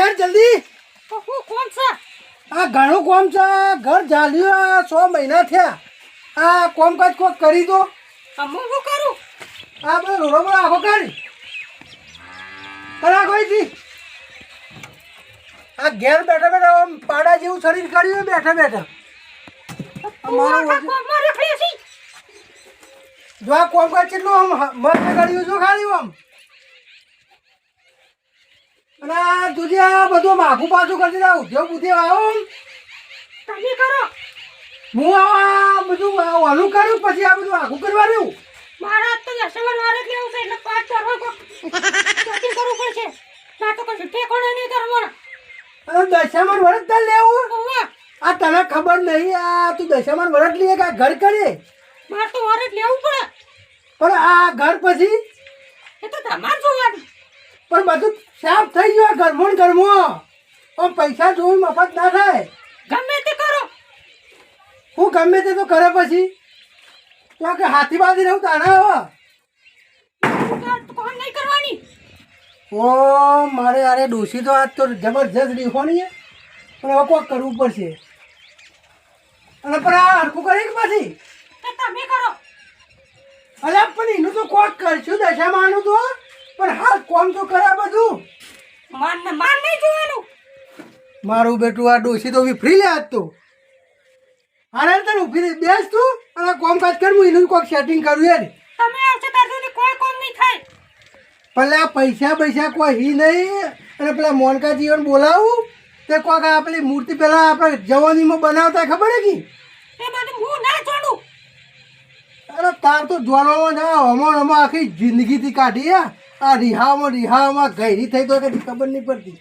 યાર જલ્દી. હું કોણ છે? આ ઘણું કોમ છે. ઘર ચાલ્યું 6 મહિના થયા. આ કોમકાજ કોક કરી દો. હું શું કરું? આ બધો રોડો પર આખો કરી કરા કોઈ આ ઘેર બેઠા બેઠા આમ પાડા જેવું શરીર કર્યું બેઠા બેઠા. જો આ કોમકાજ કેટલું આમ મસ્ત કર્યું છું ખાલી આમ. અને આ તુજે આ બધું માગું પાછું કરી દે. ઉદ્યોગ ઉદ્યોગ આવો તમે કરો. હું આ બધું ઓલું કરું પછી આ બધું આખું કરવાનું. મારા તો દસમા વારે જ લેવું છે એટલે 5 દરવા શોપિંગ કરવું પડશે. ના તો કશું ઠેકોણે નહીં ધરવાના. અને દશામાં વરસ તાર લેવું. આ તને ખબર નહીં. આ તું દશામાં વરસ લઈએ કે આ ઘર કરે. મારે તો વારે જ લેવું પડે. પણ આ ઘર પછી એ તો તમારે જોવાનું. પણ બધું સાફ થઈ ગયું. ઘરમાં ને ઘરમાં આમ પૈસા જોવું મફત ના થાય. ગમે તે કરો. હું ગમે તે તો કરે પછી તો કે હાથી બાંધી રહું તાણા હવે. કોણ નહીં કરવાની. ઓ મારે યાર ડોસી તો આજ તો જબરજસ્ત રીખવાની. પણ હવે કોક કરવું પડશે. અને પણ આ હરખું કરે કે પછી તમે કરો. અલ્યા પણ એનું તો કોક કરશું દશામાનું તો. પણ હાલ કોમ તો કરે બધું. માન નહીં જોવાનું. મારું બેટું આ ડોસી તો ફ્રી લે આજ તો. અરે તને ઉભી બેસ તું અને કોમકાજ કર. હું એનું કોક સેટિંગ કરું યાર. તમે આવશે તાર સુધી કોઈ કોમ નહીં થાય. પેલા પૈસા કોઈ હી નહીં. અને પેલા મોનકા જીવન બોલાવું તે કોક આ પેલી મૂર્તિ પેલા આપણે જવાનીમાં બનાવતા ખબર હે કે એ બધું હું ના છોડું. અરે તાર તો જોવામાં ના હમણાં આખી જિંદગીથી કાઢી. આ રિહામાં ગહેરી થઈ તો કદી ખબર નહીં પડતી.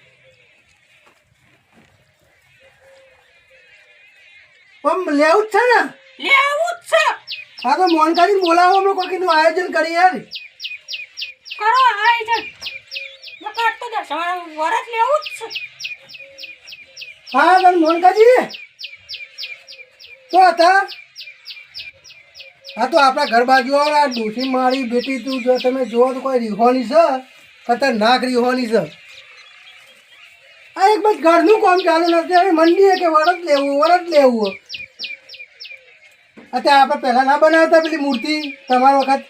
પણ લેવું જ છે ને. લેવું જ છે. હા તો મોનકાજી બોલાવો. અમે કોઈનું આયોજન કરીએ યાર. કરો આયોજન. નકર તો દસમા વરસ લેવું જ છે. હા તને મોનકાજી તો હતા. હા તો આપણા ઘર બાજુ આ ડોસી મારી બેટી તું જો તમે જુઓ તો કોઈ રીહોની છે. ખતરનાક રીહોની છે. આ એક બસ ઘરનું કામ ચાલુ નથી. હવે મંડી કે વરસ લેવું. અત્યારે આપણે પહેલાં ના બનાવતા પેલી મૂર્તિ તમારા વખત.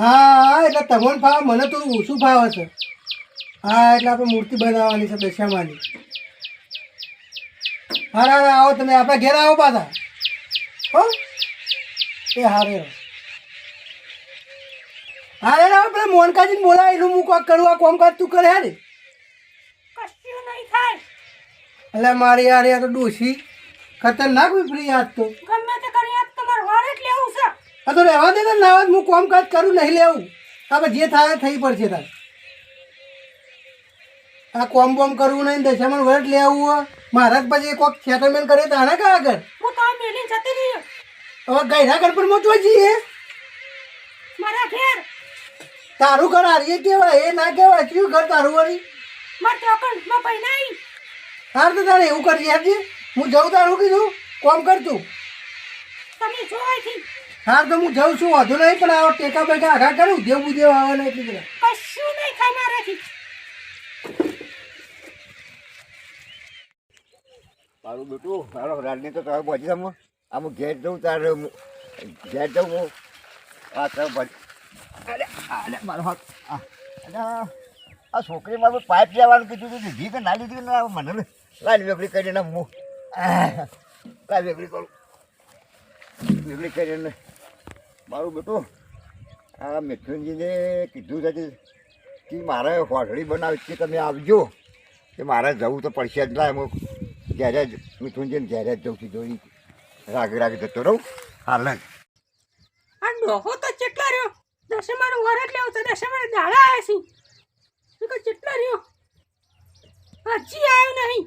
હા એટલે તમને ફાવે મને થોડું ઓછું ફાવે છે. હા એટલે આપણે મૂર્તિ બનાવવાની છે દશામાની. હા આવો તમે આપણા ઘેર આવો પાછા. હો એ હારે રાવ પેલા મોનકાજીને બોલાય એનું હું કોક કરું. આ કોમકાજ તું કરે ને. કશું નહીં થાય. એટલે મારી યાર યાર તો ડોસી ખતરનાક ફ્રી આજ તો. ગમે તે કરી આજ તમારે વારે જ લેવું છે. હા તો રહેવા દે ને ના હું કોમકાજ કરું નહીં લેવું. હવે જે થાય થઈ પડશે તાર. આ કોમ બોમ કરવું નહીં. દશામાં વરસ લેવું. મહારાજ પછી કોક સેટલમેન્ટ કરે તાણે કા આગળ. હું તો મેલીને જતી રહી. હવે ગયરા ઘર પર મોચવા જઈએ. મારા ઘેર તારું ઘર હારીએ કેવાય એ ના કહેવાય. શું ઘર તારું વળી. મારે તો અકંઠમાં પૈના આવી. હાર તો તારે એવું કરી યારજી. હું જઉં તારું કીધું કોમ કરતું. તમે જોવાથી હાર તો હું જઉં છું. વાંધો નહીં. પણ આવો ટેકા બેકા આઘા કરું. દેવ બુદેવ આવે ને એટલી બધા કશું નહીં થાય મારાથી. મારું બેટું મારો રાજની તો તારે પહોંચી જાઉં. આમ ઘેર જઉં તારે ઘેર જાઉં હું. આ તારે પહોંચી. અરે મારો હાથ અરે આ છોકરી મારું પાઇપ લેવાનું કીધું હતું. લીધી કે ના લીધી ને મને લાલ વેપરી કરીને હું લાલ વેપરી કરું. વેપરી કરીને મારું બેટું આ મિથુનજીને કીધું છે કે મારે હોટડી બનાવી કે તમે આવજો. કે મારે જવું તો પડશે જ. ના હું ઘેરે જ મિથુનજીને ઘેરે જ જઉં છું. રાગે જતો રહું હાલ જ. આ ડોહો તો કેટલા રહ્યો. દસમાનું વરસ લેવું તો દસમાને દાડા આવ્યા છે. તો કે કેટલા રહ્યો હજી આવ્યો નહીં.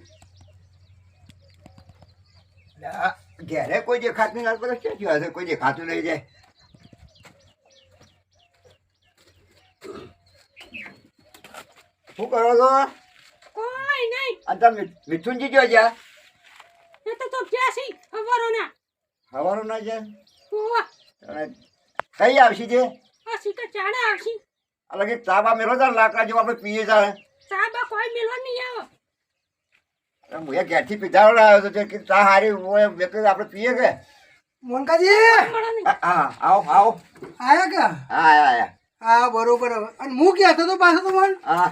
ઘેરે કોઈ દેખાતું નહીં. બધા ક્યાં હશે કોઈ દેખાતું નહીં જાય. શું કરો છો? કોઈ નહીં. આ તમે મિથુનજી જો જ્યાં એ તો ક્યાં છે ખબરોના. હવાનું ના જાય. ઓવા કઈ આવશે છે? આ સીકા ચાડા આવશે. અલગ ચાબા મેળો તા લાકડા જેવા આપણે પીએ જાય. સાબા કોઈ મેલવા નહીં આવે હું એ ઘેરથી પીધા આવ્યો હતો કે ચા હારી હોય બે કે આપણે પીએ કે મોનકાજી મળે નહીં હા આવો આવો આયા કે હા આયા હા બરોબર હવે. અને હું કહેતો તો પાછો તો મને હા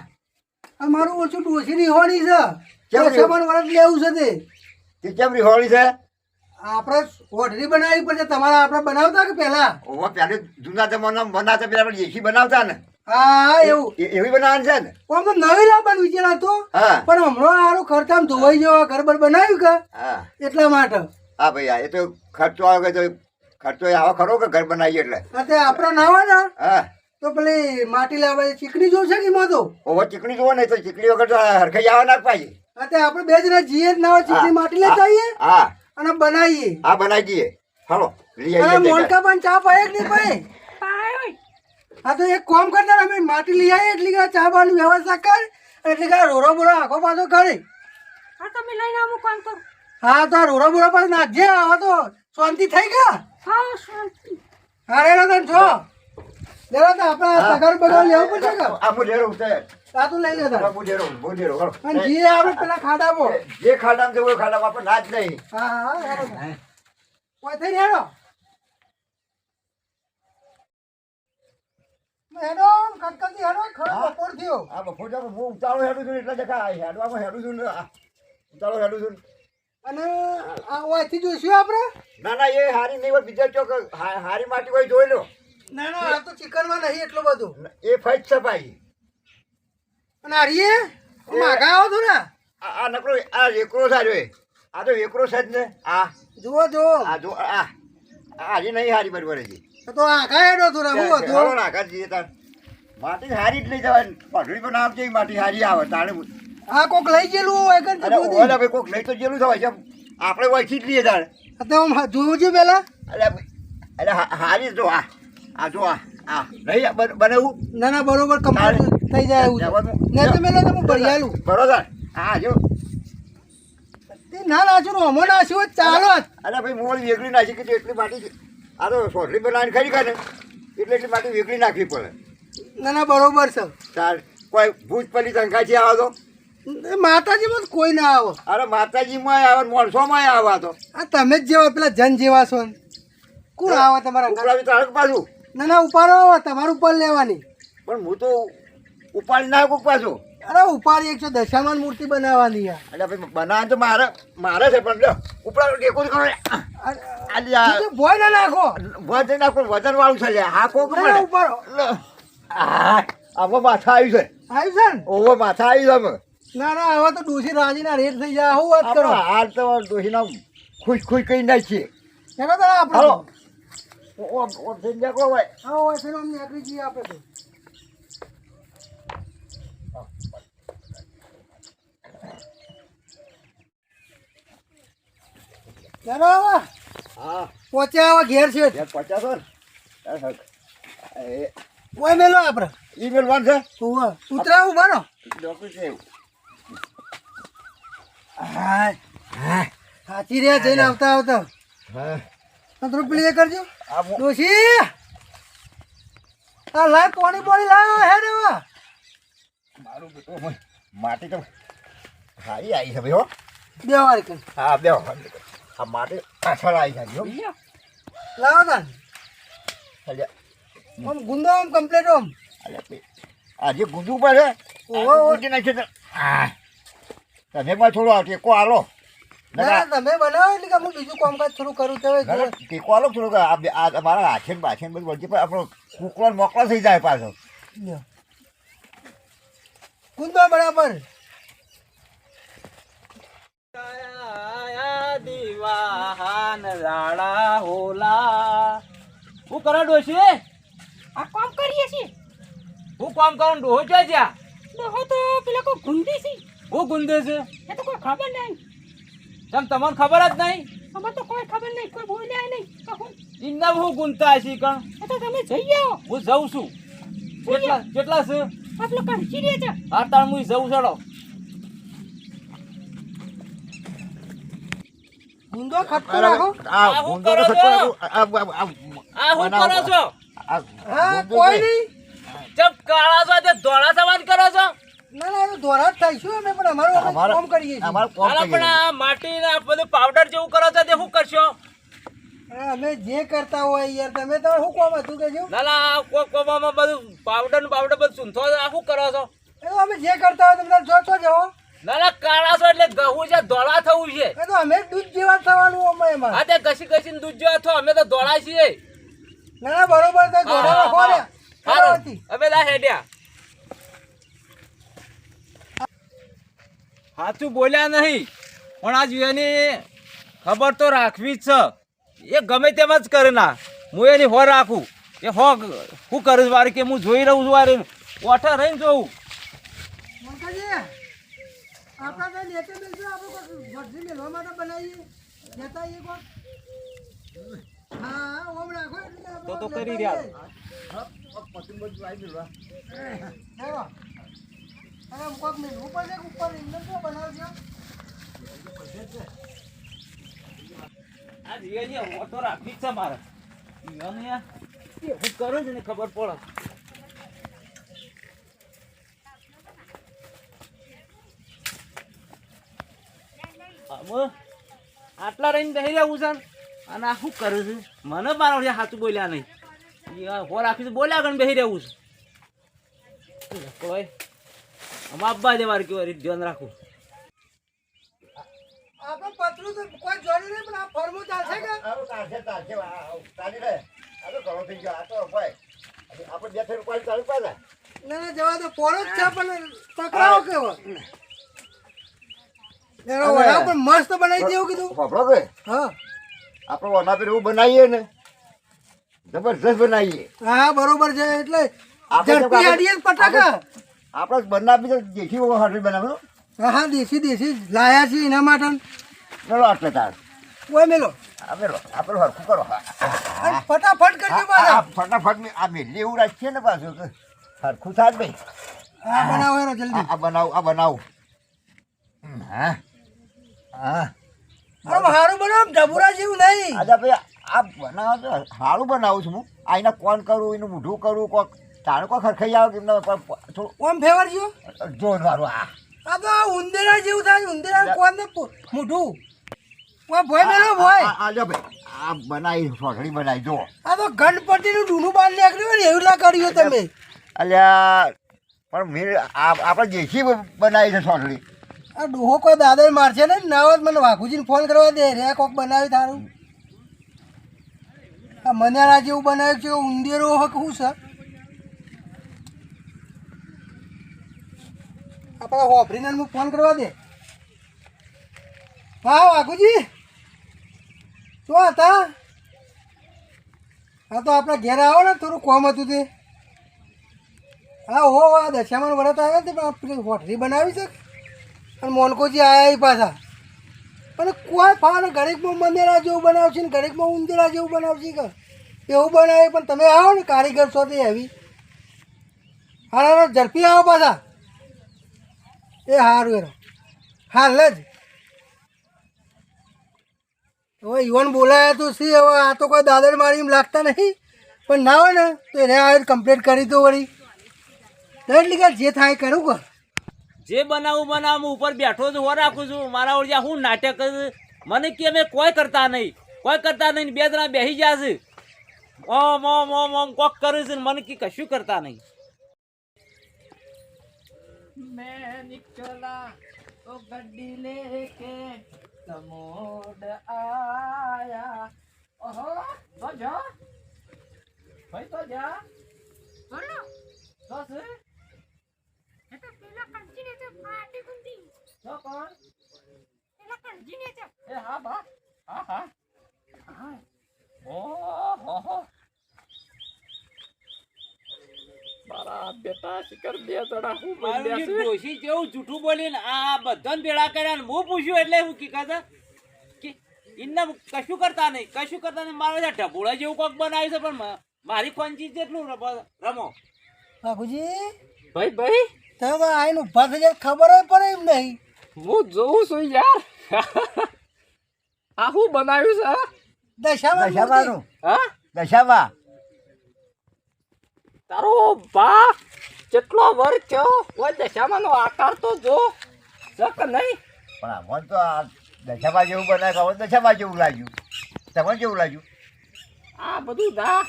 આ મારું ઓછું ડોસી રીહોણી છે કેમ દશામાનું વરસ લેવું છે તે તે કેમ રીહોળી છે આપણે ઓઢરી બનાવી પડશે તમારા આપણે બનાવતા કે પહેલા ઓવા પહેલે જૂના જમાનામાં બનાવતા પેલા આપણે એસી બનાવતા ને હા એવું એવી બનાવવાની છે ને આમ તો નવી લાવવાનું વિચાર હતો હા પણ હમણાં સારું ખર્ચામાં ધોવાઈ જવા ઘર બનાવ્યું કે હા એટલા માટે હા ભાઈ હા એ તો ખર્ચો આવે તો ખર્ચો આવો ખરો કે ઘર બનાવીએ એટલે અત્યારે આપણે ના હોય ને હા તો પેલી માટી લાવવા ચીકણી જોશે કે એમાં તો ઓવા ચીકણી જોવો ને તો ચીકણી વગર તો હરખાઈ આવવા ના પાછી અત્યારે આપણે બે જણા જઈએ જ ના હોય ચીકણી માટી લેતા આવીએ હા અને બનાવીએ હા બનાવી દઈએ હાલો લઈ અને આવીએ મોણકા પણ ચા પાય કે નહીં પાય પાય હોય હા તો એક કામ કરતા અમે માટી લઈ આવીએ એટલી કે ચા પાવાની વ્યવસ્થા કર અને એટલી કે રોરો બોરો આખો પાછો કરે હા તમે લઈને આવું કામ કરો હા તો આ રોરો બોરો પાછો નાખજે હવે તો શાંતિ થઈ ગયા હા શાંતિ હા રેડો તને છો લેવા તો આપણે સગાર બગાર લેવું પડશે કે આ મુઢેરો ઉતાર આ તું લઈ જતા આ મુઢેરો હાલો અને જે આપણે પેલા ખાડામાં જે ખાડામાં જવું ખાડામાં આપણે ના જ નહીં હા હા હેડો કોઈ થઈ હેડો હેડો કટકટી હેડો ખરો બપોર થયો આ બપોર જાવ હું ઉતાળો હેડું છું એટલે જખા હેડવામાં હેડું છું ને ઉતાળો હેડું છું અને આ ઓયથી જોઈશું આપણે ના ના એ હારી નહીં હોય બીજા ચોક હારી માટી હોય જોઈ લો ના ના આ તો ચિકનમાં નહીં એટલું બધું એ ફાઈટ છે ભાઈ અને હારીએ માગા આવો છો ને આ નકરો આ એકરો સારો આ તો એકરો છે જ ને આ જુઓ જુઓ આ જો આ હારી નહીં હારી બરોબર છે તો આખા હેડો થોડા હું હાલો હતું નાખા જઈએ તાર માટી હારી જ લઈ જવાય પઢડી પણ આવજે માટી હારી આવે તાણે આ કોક લઈ ગયેલું હોય કે અરે ઓલા ભાઈ કોક લઈ તો જેલું થવાય છે આપણે વહીથી જ લઈએ તાર તો જોવું છું પેલા અરે હારી જો આ જો આ નહીં બનાવું ના ના બરોબર કમ્પ્લીટ થઈ જાય એવું છે ને તો મેલો તમે ભરિયાલું બરોબર હા જો તે ના નાચું અમો નાચ્યું હોય ચાલો જ અરે ભાઈ મોડ વેગળી નાખી કે એટલી માટી આ તો સોટલી બનાવીને ખરી કાઢે એટલે એટલી માટી વેગળી નાખવી પડે ના ના બરોબર છે તાર કોઈ ભૂત પલી ધંકાથી આવે તો માતાજીમાં તો કોઈ ના આવો અરે માતાજીમાં આવે માણસોમાં આવે તો આ તમે જ જેવા પેલા જન જેવા છો ને. કોણ આવે તમારા ઘરે? ઉપડાવી તારક પાછું ના ના ઉપાડો તમારું ઉપર લેવાની પણ હું તો ઉપાડી નાખું પાછું અરે ઉપાડી 110 મૂર્તિ બનાવવાની યાર એટલે ભાઈ બનાવે તો મારે છે પણ લો ઉપડાવી ટેકો જ કરો આજે આ તો ભોય ના નાખો વજન નાખો વજન વાળું છે લે હા કોક ના, ના, ઉપાડો આમાં માથા આવ્યું છે આવ્યું છે ને ઓવો માથા આવ્યું છે ના ના હવે તો ડોસી રાજીના રેટ થઈ જાય હું વાત કરો હાલ તો દોહીના ખુશ ખુશ કરી નાખીએ ચાલો તો આપણે હાલો ઓ જઈ કો ભાઈ હા હોય છે અમને આટલી જઈએ આપણે તો ચાલો હવે હા પહોંચ્યા હવે ઘેર છે યાર 50 એ કોઈ મેલો આપણે ઈમેલ વાન છે ઉતરાવું બનો ડોક્ટર છે હા હા સાચી રહ્યા જઈને આવતા આવતા હા થોડું પ્લે કરજો આ ડોશી આ લાય પાણી લાવ હે દેવા મારું બેટું માટી તો સારી આવી છે ભાઈ હો બે વાર કર હા બે આ માટી પાછળ આવી છે હો લાવો તાન અલ્યા આમ ગુંદો આમ કમ્પ્લીટ આમ આજે ગુંજુ પર છે ગુંજી નાખી છે તમે માં થોડો ટેકો આલો ના તમે બનાવો એટલે કે હું બીજું કામકાજ થોડું કરું તો ટેકો આલો થોડુંક આ મારા હાથે બાછે બધું વળતી પણ આપણો કુકરો મોકલો થઈ જાય પાછો ગુંદો બરાબર દીવાન રાણા હોલા હું કરો ડોશી આ કામ કરીએ છીએ હું કામ કરું ડોહો છે જ્યાં ડોહો તો પેલા કોઈ ગુંદી છે હું ગુંદે છે એ તો કોઈ ખબર નહીં તમ તમને ખબર જ નહીં અમાર તો કોઈ ખબર નહીં કોઈ બોલ્યા નહીં કહું ઇન્ના હું ગુંતા છી કણ એ તો તમે જઈ આવો હું જઉં છું કેટલા છે આપણો કંચી રે છે હા તાણ હું જઉં ચડો ગુંદો ખટકો રાખો આ ગુંદો તો ખટકો આ હું કરો છો હા કોઈ નહીં ચમ કાળા છો તે ધોળા સવાન કરો છો ના ના એ ધોરા જ થઈશું અમે પણ અમારું અમે અમારે- કામ કરીએ છીએ અમારે કોમ અલા, પણ કરીએ. આ માટી ને આ બધું પાવડર જેવું કરો છો તે શું કરશો? અરે અમે જે કરતા હોય યાર તમે તો શું કામ હતું કે જો લાલા કોવામાં બધું પાવડર ને પાવડર બધું સૂંથો છો, આ શું કરો છો? એ તો અમે જે કરતા હોય તમે જો છો જવો લાલા કાળા છો એટલે ઘઉં છે, ધોળા થવું છે. એ તો અમે દૂધ જેવા થવાનું અમે એમાં હા તે ઘસી ઘસીને દૂધ જેવા થો, અમે તો ધોળા છીએ. ના ના બરોબર તો ધોરા રાખો ને હારું, બરાબરથી. અમે લા હેડ્યા. સાચું બોલ્યા નહીં પણ આ એની ખબર તો રાખવી જ છે. એ ગમે તેમ જ કરે ના, હું એની હો રાખું એ હો શું કરું વારે કે હું જોઈ રહું છું વારે ઓઠા રહીને જોઉં. મંકાજી, આપણા કઈ લેતે બેસજો આપણે કોઈ ભરજી મેળવા માટે બનાવીએ લેતા આવીએ કોક. હા ઓમ રાખો એટલે આપણે તો લેતા કરી રહ્યા. આવીએ. પછી બધું આવી ગયું. લેવો. અરે કોક મેળવું પડશે કે ઉપર એમને શું બનાવજો આ જીવાની ઓઠો રાખવી જ છે મારે. જીવાની આ હું કરું છું ને ખબર પડે. આમાં આટલા રહીને બેસી રહેવું છે ને? અને આ શું કરું છું? મને મારા વડે સાચું બોલ્યા નહીં. હો રાખી બોલ્યા ગણ બેસી રહેવું છે. કોઈ આમાં આપવા દે વારે કેવા રીતે ધ્યાન રાખું. આપણે પતરું તો કોઈ જોડે નહીં પણ આ ફરમું ચાલશે કે આવું ચાલશે, ચાલશે. ચાલી રહે. આ તો ઘણો થઈ ગયો. આ તો ભાઈ આપણે 2 રૂપિયા ચાલુ પાછા. ના ના જવા તો પોરો જ છે પણ ટકરાવો કેવો એનો વડા પણ મસ્ત બનાવી દેવું કીધું ખબરો કે હા આપણે વના પર એવું બનાવીએ ને જબરજસ્ત બનાવીએ. હા બરોબર છે એટલે આપણે તો ઝડપી આડીએ પટાકા આપણે બનાવી તો દેખી હોટલ બનાવવાનું. હા હા દેશી લાયા છે એના માટે ચલો આટલે તાર કોઈ મેલો આપણે આપણે હરખું કરો. અને ફટાફટ કરજો પાછા ફટાફટ આ મેલી એવું રાખીએ ને પાછું કે હરખું થાય જ ભાઈ. હા બનાવો એનો જલ્દી આ બનાવું, આ બનાવું. હા હા આમ હારું બનાવો ઢબુરા જેવું નહીં આજે ભાઈ આ બનાવો તો સારું બનાવું છું હું. આ એના કોણ કરું, એનું મૂઢું કરું, કોક તાણે કોઈ ખરખાઈ આવે કે એમને થોડું ઓમ ફેવરજો જોરવાળું. આ તો ઉંદેરા જેવું થાય ઉંદેરા કોણ ને મોઢું ઓય ભોય મેલો ભોય આ લ્યો ભાઈ આ બનાવી સોઠડી બનાવી જો. આ તો ગણપતિનું ઢૂંઢું બાર નીકળ્યું હોય ને એવું ના કર્યું તમે અલ્યા પણ મેં આપણે દેશી બનાવી છે સોઠડી. આ ડોહો કોઈ દાદર મારશે ને ના હોત મને વાઘુજીને ફોન કરવા દે રે કોક બનાવી તારું આ મન્યારા જેવું બનાવ્યું છે ઉંદેરો હક શું છે આપણા હોફરીને હું ફોન કરવા દે હા વાઘુજી શું હતા હા તો આપણે ઘેર આવો ને થોડું કોમ હતું તે હા હો આ દશામાં વરત આવ્યા ને તે આપણે હોટલી બનાવી છે અને મોનકોજી આવ્યા એ પાછા અને કોઈ ફાવે ઘડીકમાં મંદેરા જેવું બનાવશે ને ઘડીકમાં ઉંદેરા જેવું બનાવશે કે એવું બનાવે પણ તમે આવો ને કારીગર છો તે એવી હારા ઝડપી આવો પાછા એ સારું એનો હાલ જ હવે યુવાન બોલાયા તો સી હવે આ તો કોઈ દાદર મારી એમ લાગતા નહીં પણ ના હોય ને તો એને આવી કમ્પ્લીટ કરી દો વળી એટલે કે જે થાય કરું કે જે બનાવું ઉપર બેઠો છું હો રાખું છું. મારા ઓળજા હું નાટક મને કે અમે કોઈ કરતા નહીં બે જણા બેસી ગયા છે ઓમ ઓમ ઓમ ઓમ કોક કરે છે ને મને કે કશું કરતા નહીં. મેં નિકલા તો ગड्डी લેકે સમોડ આયા ઓહો તો જા ભાઈ તો જા બોલો તો છે એ તો પેલા કંજીને તે પાટી ગુંદી તો કોણ પેલા કંજીને તે એ હા બા હા હા હા ઓહો મારા બેટા શિકર બે જણા હું બોલ્યા છે ડોશી જેવું જૂઠું બોલીને આ બધાને ભેળા કર્યા ને હું પૂછ્યું એટલે હું કી કહેતા કે ઇન્ને કશું કરતા નહીં મારા બધા ઢબોળા જેવું કોક બનાવ્યું છે પણ મારી ખોંચી જેટલું રમો બાપુજી ભાઈ તમે તો આઈને ઊભા થઈ જાય ખબર જ પડે એમ નહીં હું જોઉં છું યાર આ શું બનાવ્યું છે દશામાં દશામાનું હા દશામાં તારો બા કેટલો વર થયો કોઈ દશામાનો આકાર તો જો શક નહીં. પણ આમાં તો આ દશામાં જેવું બનાવે હવે દશામાં જેવું લાગ્યું. તમને કેવું લાગ્યું? આ બધું દા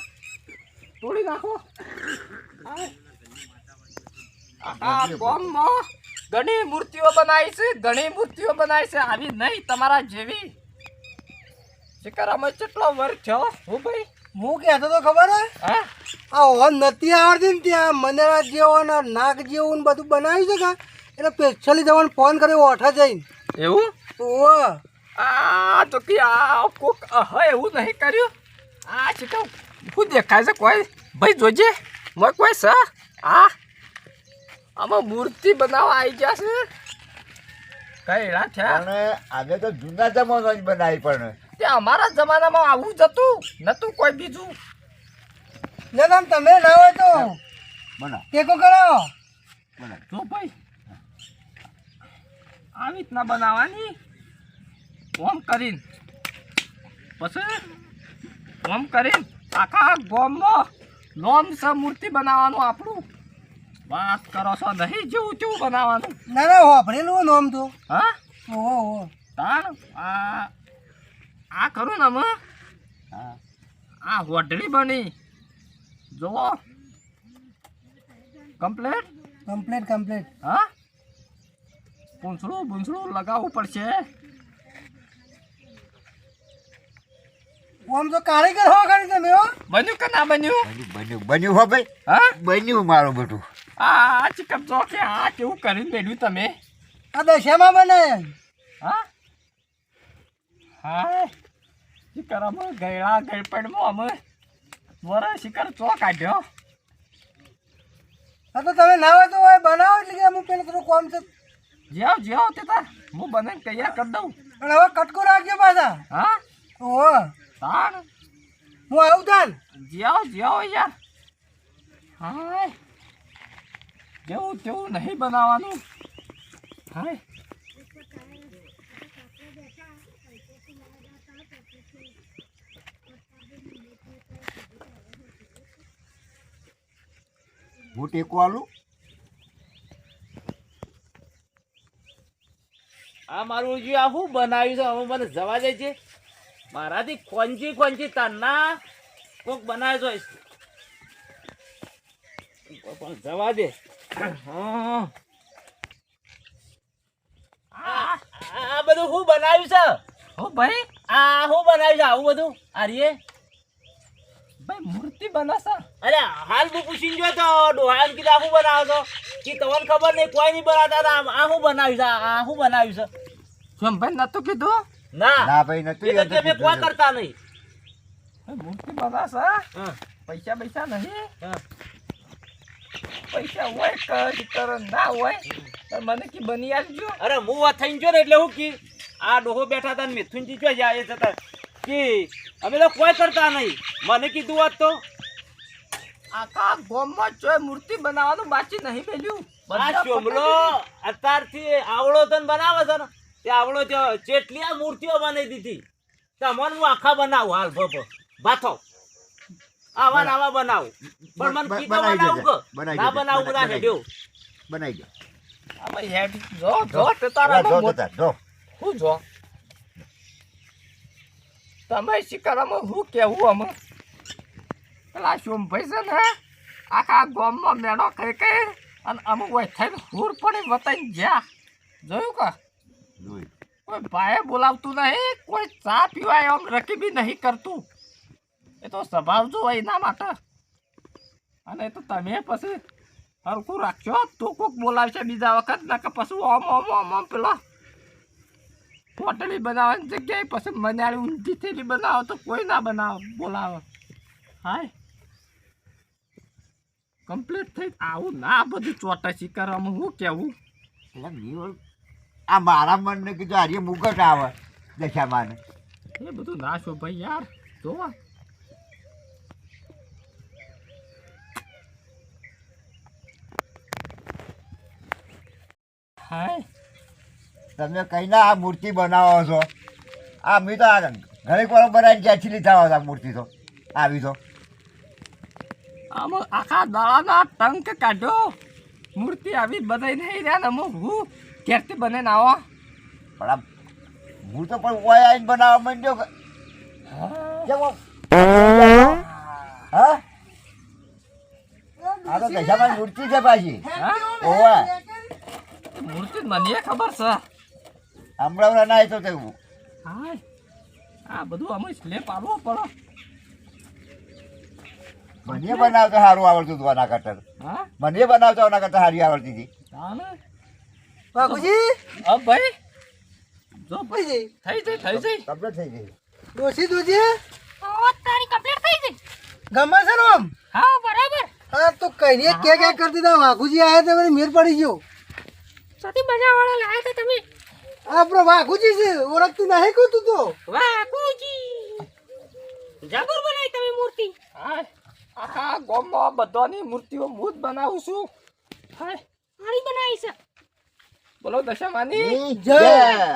તોડી નાખો. આ ગામમાં ઘણી મૂર્તિઓ બનાવી છે, ઘણી મૂર્તિઓ બનાવી છે, આવી નહીં તમારા જેવી. શિકારામાં કેટલો વર થયો હું ભાઈ? હું કહેતો તો ખબર હે હા આ ઓન નથી આવડતી ને ત્યાં મનેરા જેવો ને નાક જેવું ને બધું બનાવ્યું છે કે એટલે સ્પેશિયલી તમને ફોન કર્યો ઓઠા જઈને. એવું? ઓહ આ તો કે આ કોક હા એવું નહીં કર્યું. આ શિકાર શું દેખાય છે કોઈ? ભાઈ જોજે મોય કોઈ છે આ આમાં મૂર્તિ બનાવવા આવી ગયા છે. કઈ રાત થયા પણ આજે તો જૂના જમાનો જ બનાવી પણ તે અમારા જમાનામાં આવું જ હતું નતું કોઈ બીજું. ને તમે ના હોય તો બના ટેકો કરાવો. બના જો ભાઈ આવી રીતના બનાવવાની ઓમ કરીને પછી ઓમ કરીને આખા ગોમમાં નોમ છે મૂર્તિ બનાવવાનું આપણું. વાત કરો છો નહીં જેવું તેવું બનાવવાનું. ના ના વાપરેલું નામ તો હા ઓહો ઓહો તાર આ કરું ને અમે હા આ હોટલી બની જુઓ કમ્પ્લેટ. Complete complete. હા પૂંછડું લગાવવું પડશે. આમ તો કારીગર હો કરી તમે હો. બન્યું કે ના બન્યું? બન્યું બન્યું હો ભાઈ. હા બન્યું મારું બેટું. આ ચિકન જો કે આ કેવું કરીને મેળવ્યું તમે? આ દશામાં બનાય. હા હા શિકાર અમે ગયડા ગળપણમાં અમે વરા શિકાર ચો કાઢ્યો. હા તો તમે ના હોય તો હોય બનાવો એટલે કે અમુક પેલું થોડું કોમ છે. જ્યાવ તે તાર હું બનાવીને તૈયાર કરી દઉં. પણ હવે કટકો રાખજો પાછા. હા ઓહો તાણ હું આવું તાન. જ્યાવ યાર. હાય જેવું તેવું નહીં બનાવવાનું. હાય હું ટેકો આલું. આ મારું જે આ શું બનાવ્યું છે હવે મને જવા દે છે. મારાથી ખોંચી તારના કોક બનાવ્યો છે પણ જવા દે. હા આ બધું શું બનાવ્યું છે? હો ભાઈ આ શું બનાવ્યું છે આવું બધું? આર્યે ભાઈ મૂર્તિ બનાવશે. અરે હાલ હું પૂછીને જો તો ડોહાન કીધું આ શું બનાવો છો કે તમને ખબર નહીં કોઈ નહીં બનાવતા હતા. આ શું બનાવ્યું છે? આ શું બનાવ્યું છે? શું ભાઈ નતું કીધું? ના ના ભાઈ એ નથી તો તમે કોઈ કરતા નહીં. મૂર્તિ બનાવશે. હા પૈસા નહીં. હા પૈસા હોય કર ના હોય તો મને કી બની આવજો. અરે હું વાત થઈને જો ને એટલે હું કી આ ડોહો બેઠા હતા ને મિથુનજી જો જાય જતા કે અમે તો કોઈ કરતા નહીં. મને કીધું વાત તો આખા ગામમાં જોઈ મૂર્તિ બનાવવાનું બાકી નહીં મેલ્યું. આ શોમલો અત્યારથી આવડો તને બનાવે છે ને તે આવડો ચેટલી આ મૂર્તિઓ બનાવી દીધી. તમને હું આખા બનાવું હાલ ભાથો આવા ને આવા બનાવું પણ મને કીધું બનાવું કે ના બનાવું બધા હેડ્યો બનાવી દો. આમાં હેડ જો તે તારા જો તાર જો. હું જો તમે શિકારામાં હું કેવું અમે પેલા સોમભાઈ છે ને આખા ગામમાં મેળો કઈ અને અમુક હોય થઈને હુર પડી બતાવીને જ્યાં જોયું કે જોઈ. કોઈ ભાઈ બોલાવતું નહીં, કોઈ ચા પીવાય આમ રકી બી નહીં કરતું. એ તો સ્વભાવ જો એના માટે. અને એ તો તમે પછી હરખું રાખજો તો કોક બોલાવશે બીજા વખત ના કે પછી આમ પેલો હોટલી બનાવવાની જગ્યાએ પછી મનાળી ઊંધી થયેલી બનાવો તો કોઈ ના બનાવો બોલાવો. હાય કમ્પ્લીટ થઈ આવું ના બધું ચોટાસી કરવામાં હું કેવું. એટલે મેં આ મારા મનને કીધું આજે મુગટ આવે દશામાં. એ બધું ના છો ભાઈ યાર જોવા. હાય તમે કઈ ના આ મૂર્તિ બનાવો છો? આ મેં તો આ ઘણી વાર બનાવીને ક્યાંથી લીધા હતા મૂર્તિ તો આવી તો. આમાં આખા દાડાના ટંક કાઢ્યો મૂર્તિ આવી બધાઈ નહીં રહ્યા ને હું ઘેરથી બને ના આવો પણ આ હું તો પણ ઓય આઈને બનાવવા માંડ્યો કે કેવો હા આ તો દશામાં મૂર્તિ છે પાછી ઓવા મૂર્તિ મને ખબર છે હમણાં ના તો તેવું હા આ બધું અમે સ્લેપ આલવો પડો મને બનાવતા સારું આવડતું હતું આના કરતા હા મને બનાવતા આના કરતા સારી આવડતી હતી ચાલે બાપુજી અ ભાઈ જો ભાઈ થઈ જઈ કમ્પ્લીટ થઈ ગઈ ડોશી દોજી ઓ તારી કમ્પ્લીટ થઈ ગઈ ગમે છે ને આમ હા બરાબર હા તો કહીએ કે કરી દીધા વાઘુજી આવ્યા તો મને મેર પડી ગયો સતી બનાવવાળા લાયા તો તમે આપણો વાઘુજી છે ઓળખતું નહીં કહું તું તો વાકુજી જબર બનાવી તમે મૂર્તિ હા આખા ગામમાં બધાની મૂર્તિઓ હું જ બનાવું છું હા સારી બનાવી છે બોલો દશામાની જય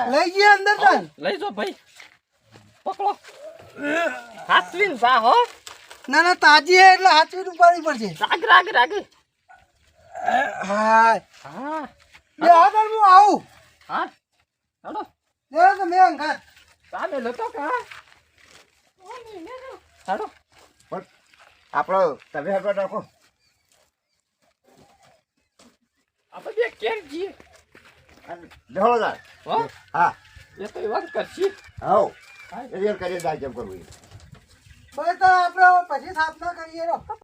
લઈ જઈએ અંદર તન લઈ જાઓ ભાઈ પકડો હાથવીન જા હો ના ના તાજી હે એટલે હાથવી ઉપાડવી પડશે રાગ હા હા બે આગળ હું આવું હા હાલો લે તો મેં અંગાત તાને લેતો કા હાલો પણ આપણો તમે હેઠળ રાખો આપણે બે કેર જઈએ અને લેવડો જા હો હા એ તો વાત કરશી હાઉ એ કરીએ જાય જેમ કરવું એ. ભાઈ તો આપણે પછી સ્થાપના કરીએ રો